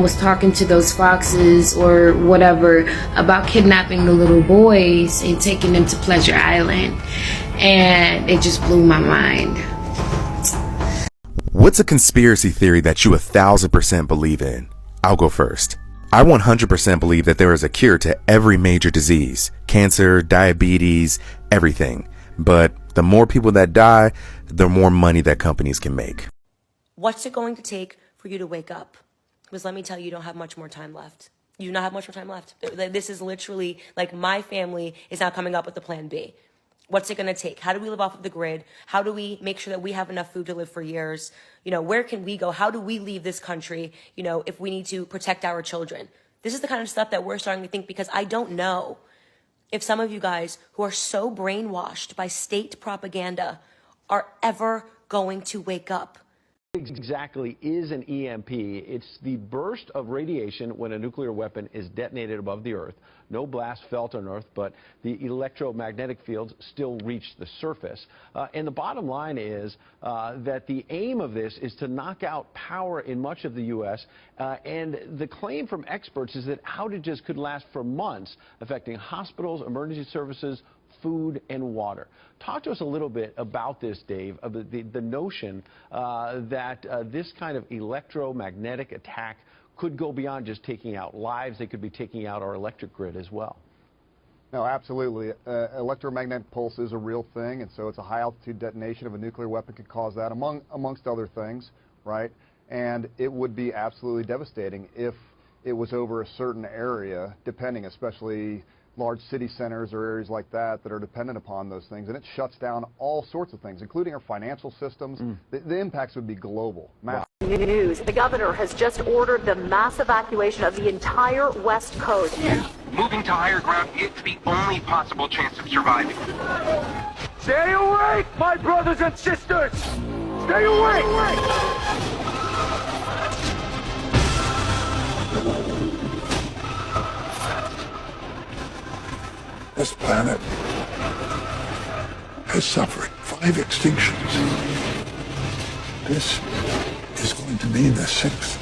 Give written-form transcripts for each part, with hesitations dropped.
was talking to those foxes or whatever about kidnapping the little boys and taking them to Pleasure Island, and it just blew my mind. What's a conspiracy theory that you 1,000% believe in? I'll go first. I 100% believe that there is a cure to every major disease, cancer, diabetes, everything. But the more people that die, the more money that companies can make. What's it going to take for you to wake up? Because let me tell you, you don't have much more time left. You do not have much more time left. This is literally like my family is now coming up with the plan B. What's it going to take? How do we live off of the grid? How do we make sure that we have enough food to live for years? You know, where can we go? How do we leave this country, you know, if we need to protect our children? This is the kind of stuff that we're starting to think, because I don't know if some of you guys who are so brainwashed by state propaganda are ever going to wake up. Exactly is an EMP. It's the burst of radiation when a nuclear weapon is detonated above the Earth. No blast felt on Earth, but the electromagnetic fields still reach the surface. And the bottom line is that the aim of this is to knock out power in much of the U.S. And the claim from experts is that outages could last for months, affecting hospitals, emergency services, food, and water. Talk to us a little bit about this, Dave, of the notion that this kind of electromagnetic attack could go beyond just taking out lives. They could be taking out our electric grid as well. No, absolutely. Electromagnetic pulse is a real thing, and so it's a high-altitude detonation of a nuclear weapon could cause that, amongst other things, right? And it would be absolutely devastating if it was over a certain area, depending, especially large city centers or areas like that that are dependent upon those things, and it shuts down all sorts of things, including our financial systems. The impacts would be global. Wow. News. The governor has just ordered the mass evacuation of the entire West Coast. Moving to higher ground is the only possible chance of surviving. Stay awake, my brothers and sisters! Stay awake! This planet has suffered 5 extinctions. This is going to be the 6th.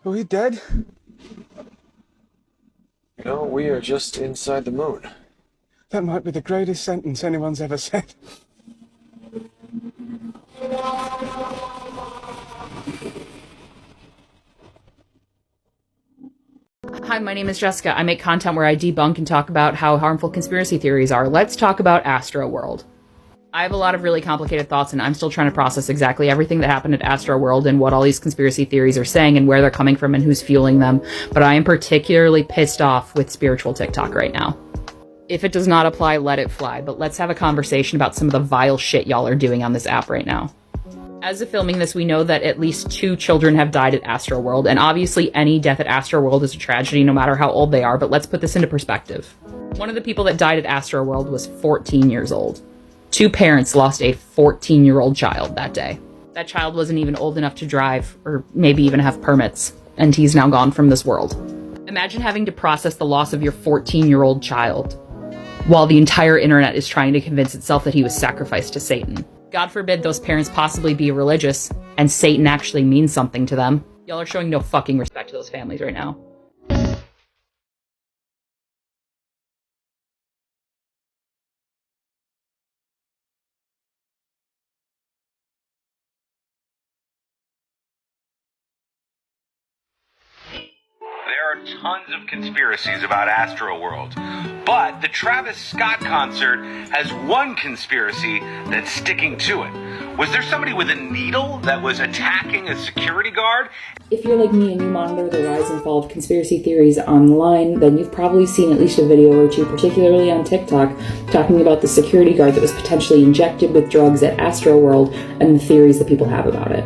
Are we dead? No, we are just inside the moon. That might be the greatest sentence anyone's ever said. Hi, my name is Jessica. I make content where I debunk and talk about how harmful conspiracy theories are. Let's talk about Astroworld. I have a lot of really complicated thoughts, and I'm still trying to process exactly everything that happened at Astroworld and what all these conspiracy theories are saying and where they're coming from and who's fueling them. But I am particularly pissed off with spiritual TikTok right now. If it does not apply, let it fly. But let's have a conversation about some of the vile shit y'all are doing on this app right now. As of filming this, we know that at least 2 children have died at Astroworld, and obviously any death at Astroworld is a tragedy no matter how old they are, but let's put this into perspective. One of the people that died at Astroworld was 14 years old. 2 parents lost a 14-year-old child that day. That child wasn't even old enough to drive, or maybe even have permits, and he's now gone from this world. Imagine having to process the loss of your 14-year-old child, while the entire internet is trying to convince itself that he was sacrificed to Satan. God forbid those parents possibly be religious, and Satan actually means something to them. Y'all are showing no fucking respect to those families right now. There are tons of conspiracies about Astroworld, but the Travis Scott concert has one conspiracy that's sticking to it. Was there somebody with a needle that was attacking a security guard? If you're like me and you monitor the rise and fall of conspiracy theories online, then you've probably seen at least a video or two, particularly on TikTok, talking about the security guard that was potentially injected with drugs at Astroworld and the theories that people have about it.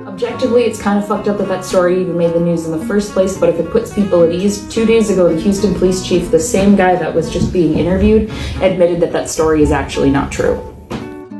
Objectively, it's kind of fucked up that that story even made the news in the first place, but if it puts people at ease, 2 days ago the Houston police chief, the same guy that was just being interviewed, admitted that that story is actually not true.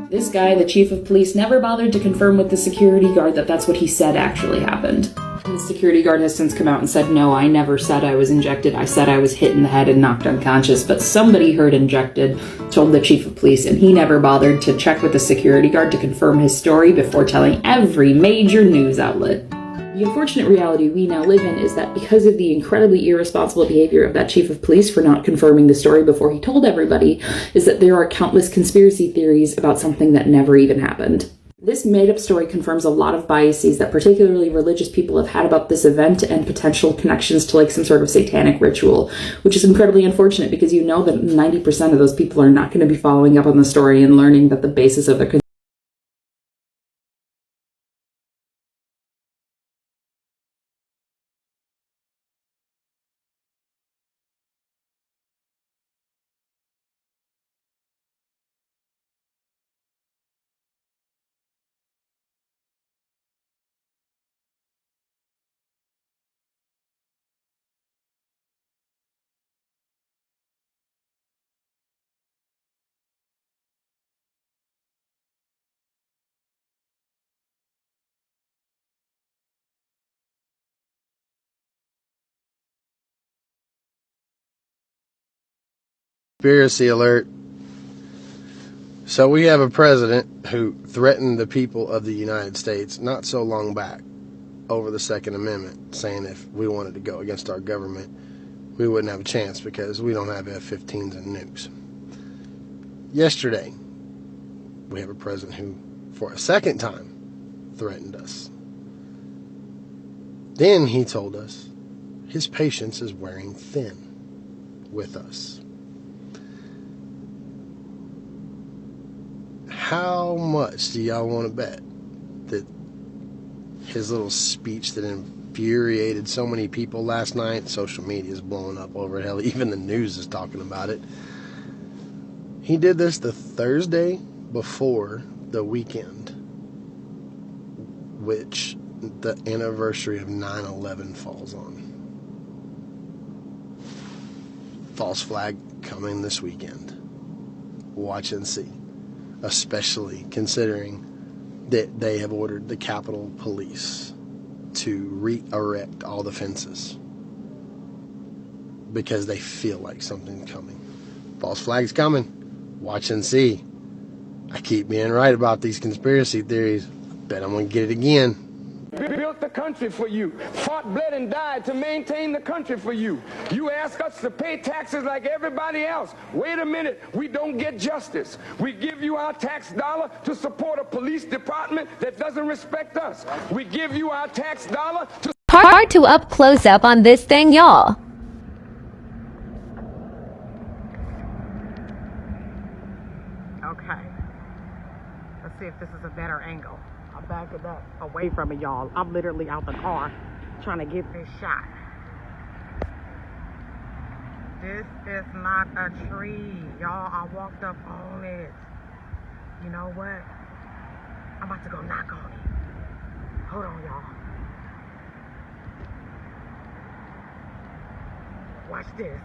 This guy, the chief of police, never bothered to confirm with the security guard that that's what he said actually happened. The security guard has since come out and said, no, I never said I was injected. I said I was hit in the head and knocked unconscious. But somebody heard injected, told the chief of police, and he never bothered to check with the security guard to confirm his story before telling every major news outlet. The unfortunate reality we now live in is that because of the incredibly irresponsible behavior of that chief of police for not confirming the story before he told everybody, is that there are countless conspiracy theories about something that never even happened. This made-up story confirms a lot of biases that particularly religious people have had about this event and potential connections to like some sort of satanic ritual, which is incredibly unfortunate because you know that 90% of those people are not going to be following up on the story and learning that the basis of their Conspiracy alert. So we have a president who threatened the people of the United States not so long back over the Second Amendment, saying if we wanted to go against our government, we wouldn't have a chance because we don't have F-15s and nukes. Yesterday, we have a president who, for a second time, threatened us. Then he told us his patience is wearing thin with us. How much do y'all want to bet that his little speech that infuriated so many people last night, social media is blowing up over it, hell, even the news is talking about it. He did this the Thursday before the weekend, which the anniversary of 9/11 falls on. False flag coming this weekend. Watch and see. Especially considering that they have ordered the Capitol Police to re-erect all the fences because they feel like something's coming. False flag's coming. Watch and see. I keep being right about these conspiracy theories. Bet I'm going to get it again. We built the country for you, fought, bled, and died to maintain the country for you. You ask us to pay taxes like everybody else. Wait a minute, we don't get justice. We give you our tax dollar to support a police department that doesn't respect us. We give you our tax dollar to... Hard to up close up on this thing, y'all. Okay. Let's see if this is a better angle. I'll back it up away from it, y'all. I'm literally out the car trying to get this shot. This is not a tree, y'all. I walked up on it. You know what? I'm about to go knock on it. Hold on, y'all. Watch this.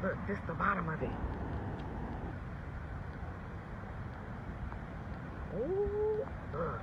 Look, this is the bottom of it. Ooh, look.